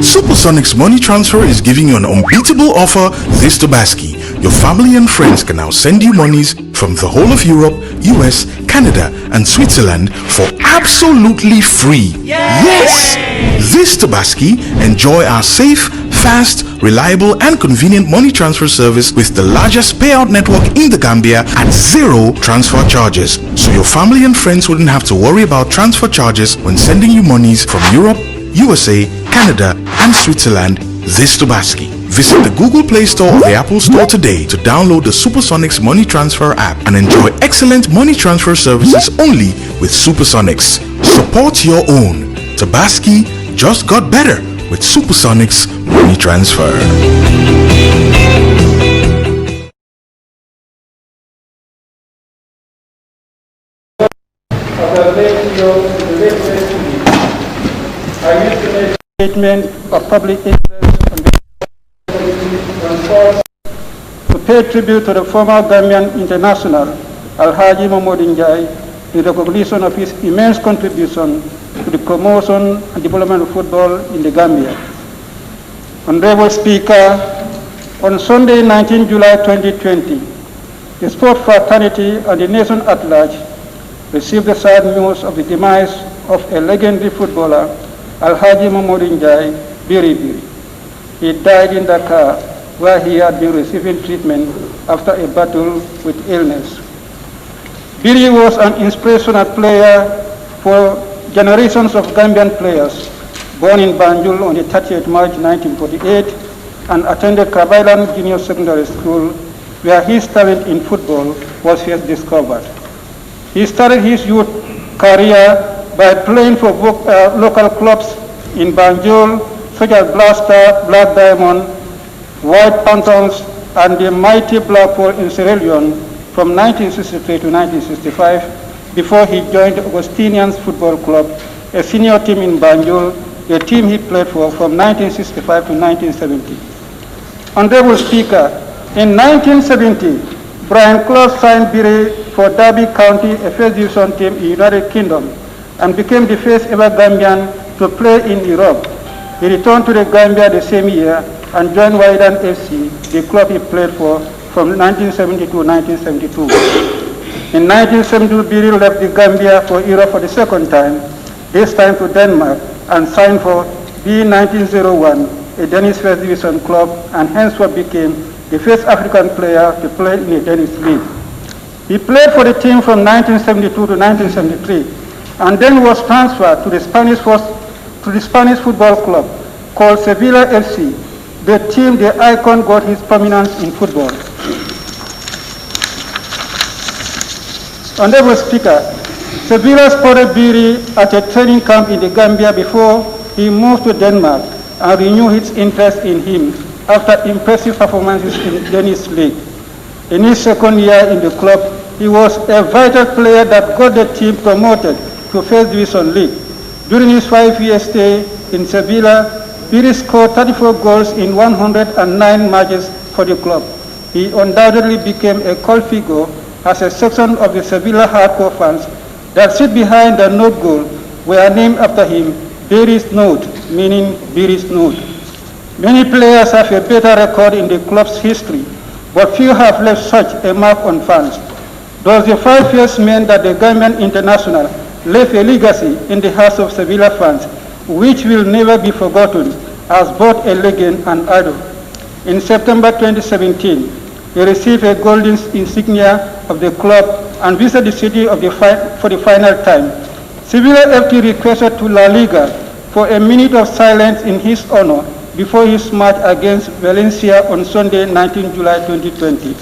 Supersonics Money Transfer is giving you an unbeatable offer this Tobaski. Your family and friends can now send you monies from the whole of Europe, US, Canada and Switzerland for absolutely free. Yay! Yes! This Tobaski, enjoy our safe, fast, reliable and convenient money transfer service with the largest payout network in the Gambia at zero transfer charges. So your family and friends wouldn't have to worry about transfer charges when sending you monies from Europe, USA, Canada and Switzerland this Tobaski. Visit the Google Play Store or the Apple Store today to download the Supersonics Money Transfer app and enjoy excellent money transfer services only with Supersonics. Support your own. Tobaski just got better with Supersonics Money Transfer. Statement of public interest to pay tribute to the former Gambian international Alhaji Momodou Njie in recognition of his immense contribution to the promotion and development of football in the Gambia. Honorable Speaker, on Sunday 19 July 2020, the sport fraternity and the nation at large received the sad news of the demise of a legendary footballer, Alhaji Momodou Njie Biri Biri. He died in Dakar, where he had been receiving treatment after a battle with illness. Biri was an inspirational player for generations of Gambian players. Born in Banjul on the 30th March 1948 and attended Kabailan Junior Secondary School, where his talent in football was first discovered. He started his youth career by playing for local clubs in Banjul, such as Blaster, Black Diamond, White Panthers, and the mighty Blackpool in Sierra Leone from 1963 to 1965, before he joined Augustinians Football Club, a senior team in Banjul, a team he played for from 1965 to 1970. Honorable Speaker, in 1970, Brian Clough signed Biri for Derby County, a first division team in the United Kingdom, and became the first ever Gambian to play in Europe. He returned to the Gambia the same year and joined Wydad FC, the club he played for from 1970 to 1972. In 1972, Biri left the Gambia for Europe for the second time, this time to Denmark, and signed for B1901, a Danish first division club, and henceforth became the first African player to play in the Danish league. He played for the team from 1972 to 1973, and then was transferred to the Spanish football club called Sevilla FC, the team the icon got his prominence in football. Honorable Speaker, Sevilla spotted Biri at a training camp in the Gambia before he moved to Denmark and renewed its interest in him after impressive performances in the Danish league. In his second year in the club, he was a vital player that got the team promoted to First Division League. During his 5-year stay in Sevilla, Biri scored 34 goals in 109 matches for the club. He undoubtedly became a cult figure as a section of the Sevilla hardcore fans that sit behind the note goal were named after him, Biri's Note, meaning Biri's Note. Many players have a better record in the club's history, but few have left such a mark on fans. Thus, the 5 years meant that the Gambian international left a legacy in the hearts of Sevilla fans, which will never be forgotten as both a legend and idol. In September 2017, he received a golden insignia of the club and visited the city for the final time. Sevilla FT requested to La Liga for a minute of silence in his honor before his match against Valencia on Sunday, 19 July 2020.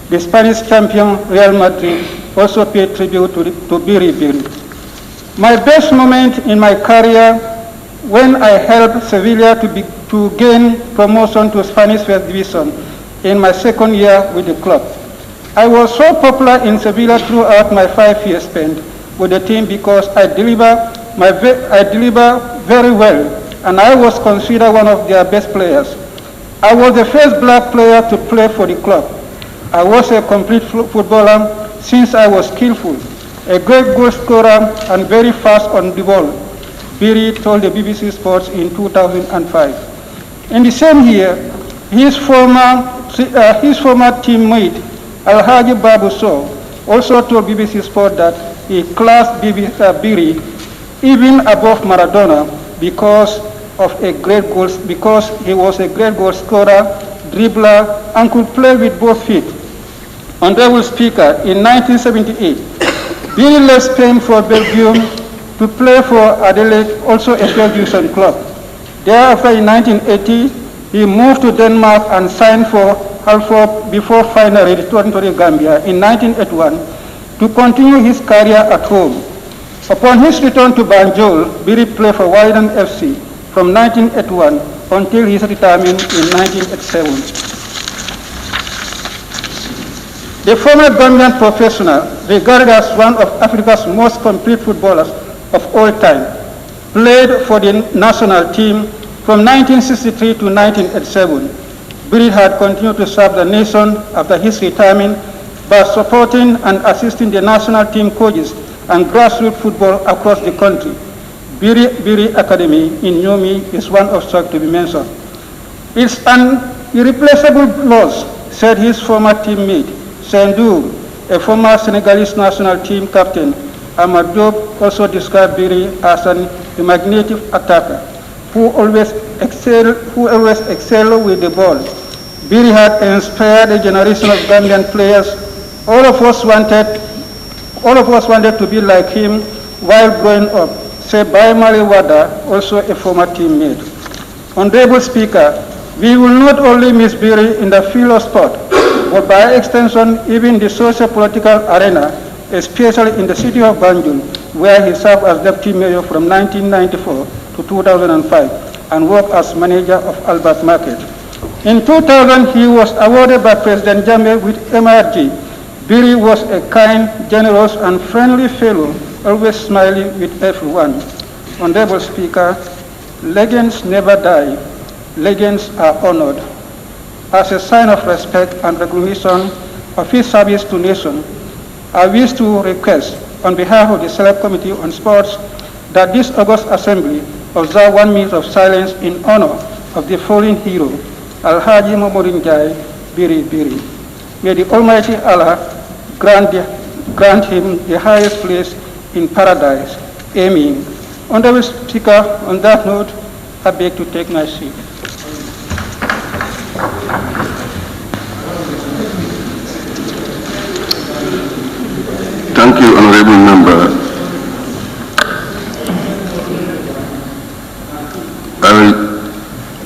The Spanish champion Real Madrid also paid tribute to Biri Biri. My best moment in my career when I helped Sevilla to gain promotion to Spanish First Division in my second year with the club. I was so popular in Sevilla throughout my 5 years spent with the team because I deliver very well, and I was considered one of their best players. I was the first black player to play for the club. I was a complete footballer since I was skillful, a great goal scorer, and very fast on the ball. Biri told the BBC Sports in 2005. In the same year, his former teammate, Alhaji Babu Sow, also told BBC Sport that he classed Biri even above Maradona because he was a great goal scorer, dribbler, and could play with both feet. Honorable Speaker, in 1978, Biri left Spain for Belgium to play for Adelaide, also a third division club. Thereafter, in 1980, he moved to Denmark and signed for Halford before finally returning to the Gambia in 1981 to continue his career at home. Upon his return to Banjul, Biri played for Wydon FC from 1981 until his retirement in 1987. The former Gambian professional, regarded as one of Africa's most complete footballers of all time, played for the national team from 1963 to 1987. Biri had continued to serve the nation after his retirement by supporting and assisting the national team coaches and grassroots football across the country. Biri Academy in Nyomi is one of such to be mentioned. It's an irreplaceable loss, said his former teammate, Sendou, a former Senegalese national team captain. Ahmad Diop also described Biri as an imaginative attacker who always excelled with the ball. Biri had inspired a generation of Gambian players. All of us wanted to be like him while growing up, said Baimali Wada, also a former teammate. Honorable Speaker, we will not only miss Biri in the field of sport, but by extension, even the socio-political arena, especially in the city of Banjul, where he served as deputy mayor from 1994 to 2005 and worked as manager of Albert Market. In 2000, he was awarded by President Jammeh with MRG. Biri was a kind, generous, and friendly fellow, always smiling with everyone. Honorable Speaker, legends never die. Legends are honored. As a sign of respect and recognition of his service to nation, I wish to request on behalf of the Select Committee on Sports that this August Assembly observe 1 minute of silence in honor of the fallen hero, Alhaji Mamadou Njai Biri Biri. May the Almighty Allah grant him the highest place in paradise. Amen. Honorable Speaker, on that note, I beg to take my seat. Thank you, Honorable Member.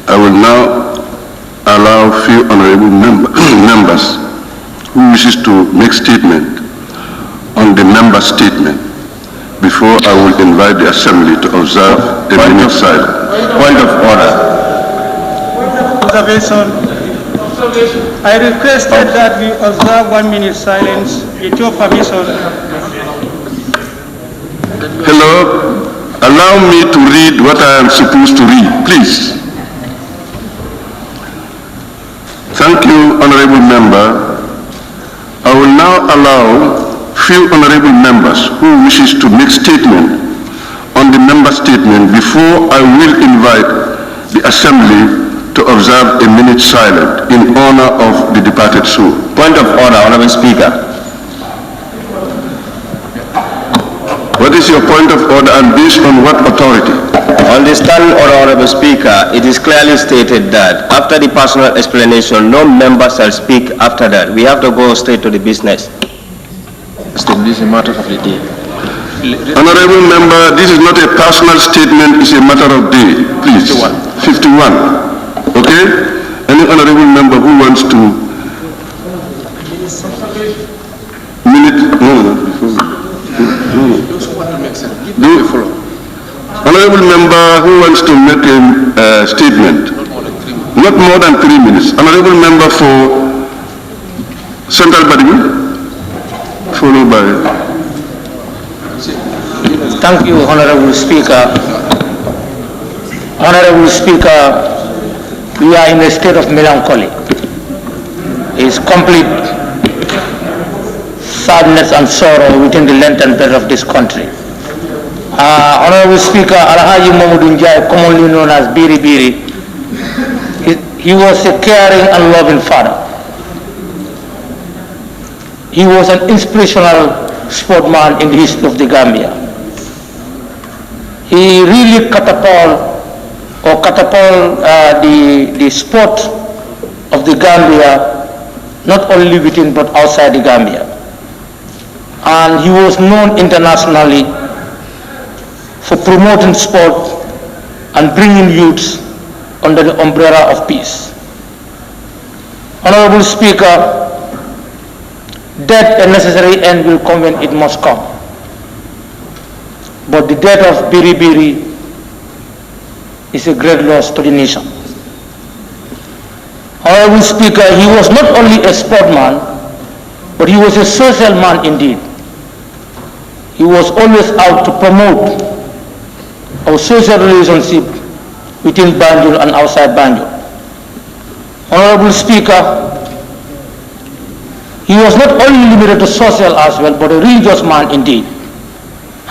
I will now allow few honorable members who wishes to make statement on the member statement before I will invite the Assembly to observe a minute silence. Point of order. Observation. I requested that we observe 1 minute silence with your permission. Hello, allow me to read what I am supposed to read, please. Thank you, Honorable Member. I will now allow few honorable members who wishes to make statement on the member statement before I will invite the Assembly to observe a minute silence in honor of the departed soul. Point of order, Honorable Speaker. What is your point of order and based on what authority? On the standing order, Honorable Speaker, it is clearly stated that after the personal explanation, no member shall speak after that. We have to go straight to the business. This is a matter of the day. Honorable Member, this is not a personal statement, it's a matter of day. Please. 51. Okay? Any honorable member who wants to Honorable member who wants to make a statement, not more than 3 minutes. Honorable member for Central Badimi, followed by. Thank you, Honorable Speaker. Honorable Speaker, we are in a state of melancholy. It's complete sadness and sorrow within the length and breadth of this country. Honorable Speaker, Alhaji Mamadou Njai, commonly known as Biri Biri, he was a caring and loving father. He was an inspirational sportsman in the history of the Gambia. He really catapulted the sport of the Gambia, not only within but outside the Gambia. And he was known internationally for promoting sport and bringing youths under the umbrella of peace. Honorable Speaker, death a necessary end will come when it must come. But the death of Biri Biri is a great loss to the nation. Honorable Speaker, he was not only a sportsman, but he was a social man indeed. He was always out to promote our social relationship within Banjul and outside Banjul. Honorable Speaker, he was not only limited to social as well, but a religious man indeed.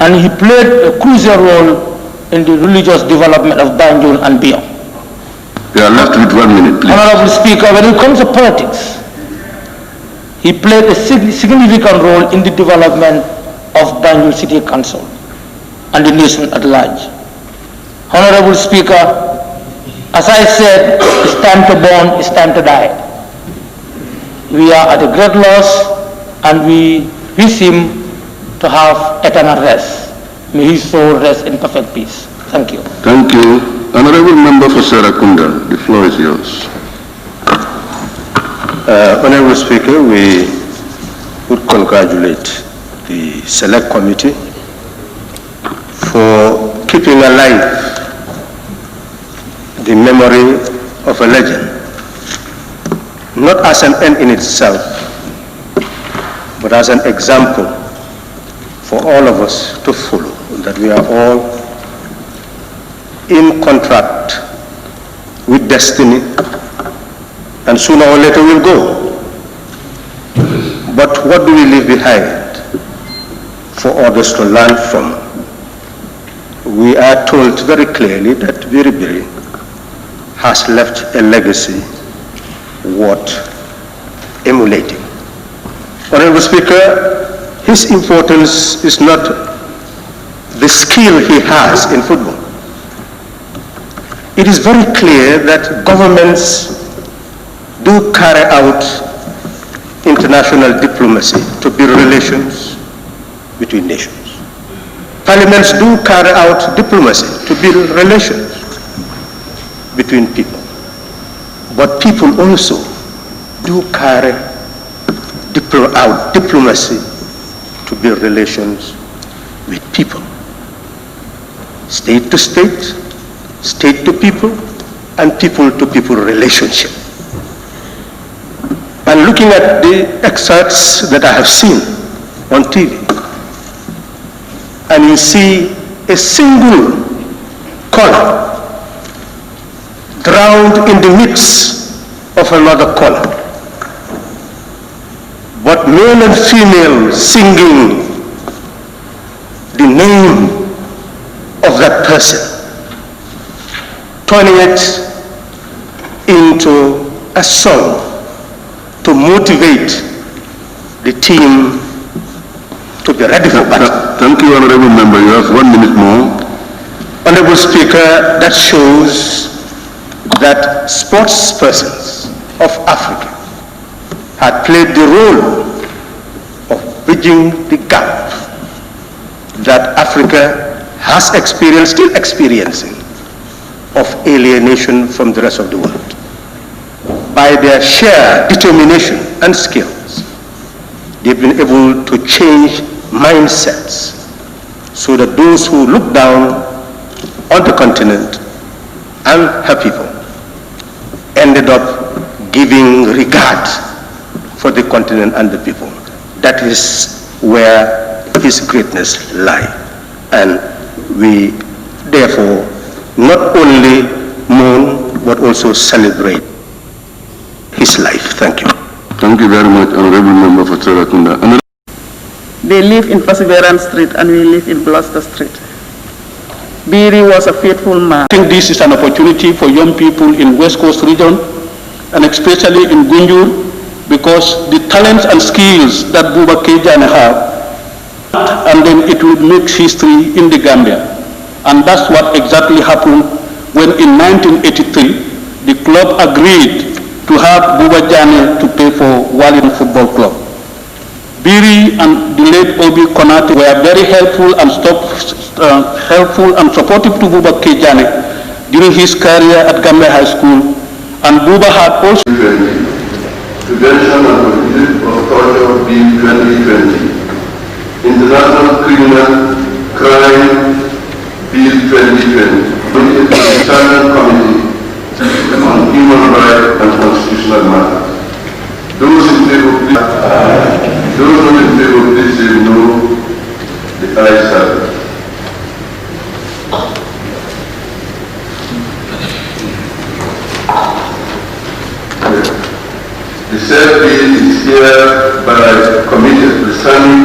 And he played a crucial role in the religious development of Banjul and beyond. You are left with 1 minute, please. Honorable Speaker, when it comes to politics, he played a significant role in the development of Banjul City Council and the nation at large. Honorable Speaker, as I said, it's time to born, it's time to die. We are at a great loss and we wish him to have eternal rest. May his soul rest in perfect peace. Thank you. Thank you. Honorable Member for Serakunda, the floor is yours. Honorable Speaker, we would congratulate the Select Committee for keeping alive the memory of a legend, not as an end in itself, but as an example for all of us to follow, that we are all in contract with destiny, and sooner or later we'll go. But what do we leave behind for others to learn from? We are told very clearly that Biri Biri has left a legacy worth emulating. Honorable Speaker, his importance is not the skill he has in football. It is very clear that governments do carry out international diplomacy to build relations between nations. Parliaments do carry out diplomacy to build relations between people. But people also do carry out diplomacy to build relations with people. State to state, state to people, and people to people relationship. And looking at the excerpts that I have seen on TV, and you see a single color drowned in the midst of another color, but male and female singing the name of that person, turning it into a song to motivate the team to be ready for battle. Thank you, Honorable Member. You have 1 minute more. Honorable Speaker, that shows that sports persons of Africa had played the role of bridging the gap that Africa has experienced, still experiencing, of alienation from the rest of the world. By their sheer determination and skills, they've been able to change mindsets so that those who look down on the continent and her people ended up giving regard for the continent and the people. That is where his greatness lies. And we therefore not only mourn but also celebrate his life. Thank you. Thank you very much, Honorable Member for Serakunda. They live in Perseverance Street and we live in Gloucester Street. Biri was a faithful man. I think this is an opportunity for young people in West Coast region, and especially in Gunjur, because the talents and skills that Buba Kejane have, and then it will make history in the Gambia. And that's what exactly happened when in 1983, the club agreed to have Buba Jane to pay for Wallin Football Club. Biri and the late Obi Konate were very helpful and supportive to Buba Kejane during his career at Gambia High School. And Buba had also Prevention and Prohibition of Torture Bill 2020, International Criminal Crime Bill 2020, the Standing Committee on Human Rights and Constitutional Matters. Those in favor of this, those not in favor of this say no. The ayes have it. The said bill is hereby committed to the Standing